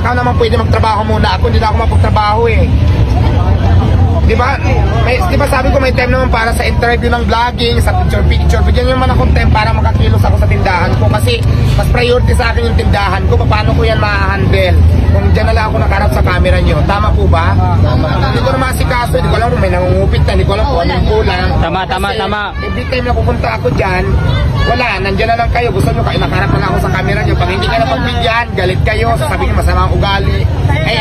baka naman pwede magtrabaho muna ako, hindi na ako mapagtrabaho eh. Di ba? Di ba sabi ko may time naman para sa interview ng vlogging, sa picture. Bigyan nyo naman akong time para makakilos ako sa tindahan ko kasi mas priority sa akin yung tindahan ko. Paano ko yan ma-handle? Kung dyan na lang ako nakarap sa camera nyo. Tama po ba? Hindi ko na masikaso. Hindi ko alam kung may nangungupit na. Hindi ko alam kung anong kulang. Tama. Every time na pupunta ako dyan, wala. Nandyan na lang kayo. Gusto nyo kayo nakarap na lang ako sa camera nyo. Pag hindi ka na pagbigyan, galit kayo. Sasabihin nyo masama ang ugali.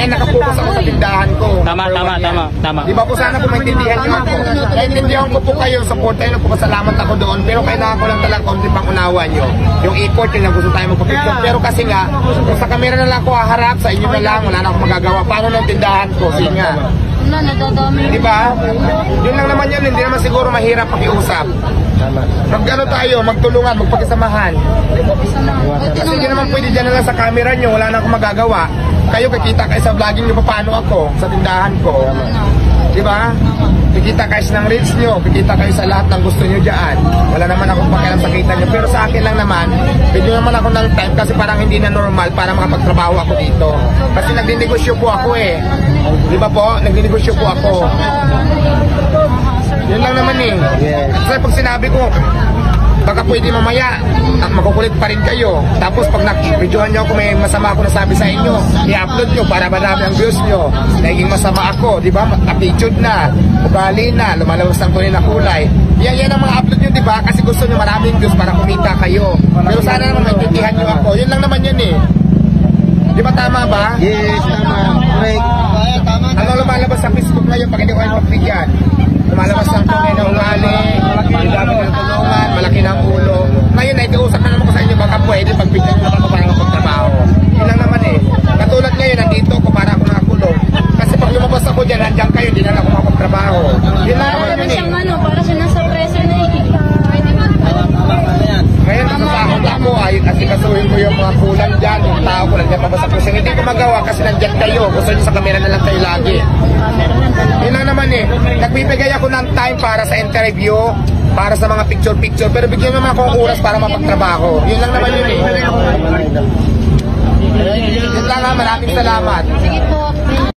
Nakapokus ako sa tindahan ko. Tama. Di ba po sana kung maintindihan nyo ako? Naintindihan ko po kayo, support tayo, nagpapasalamat ako doon. Pero kailangan ko lang talaga konti pang unawa nyo. Yung effort yung gusto tayo magpapicture. Pero kasi nga, kung sa camera na lang ako haharap, sa inyo na lang, wala na akong magagawa. Paano ng tindahan ko? Sige nga. Di ba? Yun lang naman yun, hindi naman siguro mahirap pakiusap. Mag-ano tayo, magtulungan, magpagkasamahan. Kasi hindi naman pwede dyan na lang sa camera nyo, wala na akong magagawa. Kayo kikita kayo sa vlogging nyo, paano ako sa tindahan ko. Di ba? Kikita kayo ng reels nyo, kikita kayo sa lahat ng gusto nyo dyan. Wala naman akong pakialam sa kita nyo. Pero sa akin lang naman, pwede naman ako ng time kasi parang hindi na normal para makapagtrabaho ako dito. Kasi nagdinegosyo po ako eh. Di ba po? Nagdinegosyo po ako. Yun lang naman eh. Kasi pag sinabi ko, baka pwede mamaya at makukulit pa rin kayo. Tapos pag nakipidyohan nyo ako may masama ako nasabi sa inyo, i-upload nyo para marami ang views nyo. Naging masama ako, di ba? Attitude na, ugali na, lumalabas ang tunay na kulay. Yan ang mga upload nyo, di ba? Kasi gusto nyo maraming views para kumita kayo. Pero sana naman maintindihan nyo ako. Yun lang naman yun eh. Di ba tama ba? Yes, tama. Correct. Ano lumalabas sa Facebook ngayon pag hindi ko kayo pagbigyan? Lumalabas ang tunay na ugali, ang dami ng tulungan, malaki ng ulo. Ngayon, nakikiusap na naman ko sa inyo, baka pwede pagbigyan nyo ako para magpagtrabaho. Yun lang naman eh. Katulad ngayon, nandito ako para ako nakakulong. Kasi pag lumabas ako dyan, nandiyan kayo, hindi na ako makapagtrabaho. Yun lang naman yun eh. Para siya nasa preso na eh. Ngayon, natakot ako ay kasi kasuhin ko yung mga kulang dyan, yung tao ko nandiyan pa ba sa puso. Hindi ko magawa kasi nandiyan kayo. Gusto nyo sa kamera na lang kayo lagi. Yun lang naman eh. Nagbibigay ako ng time para sa interview, para sa mga picture-picture. Pero bigyan naman ako ng oras para mapagtrabaho. Yun lang naman yun eh. Yun lang nga, maraming salamat. Sige po.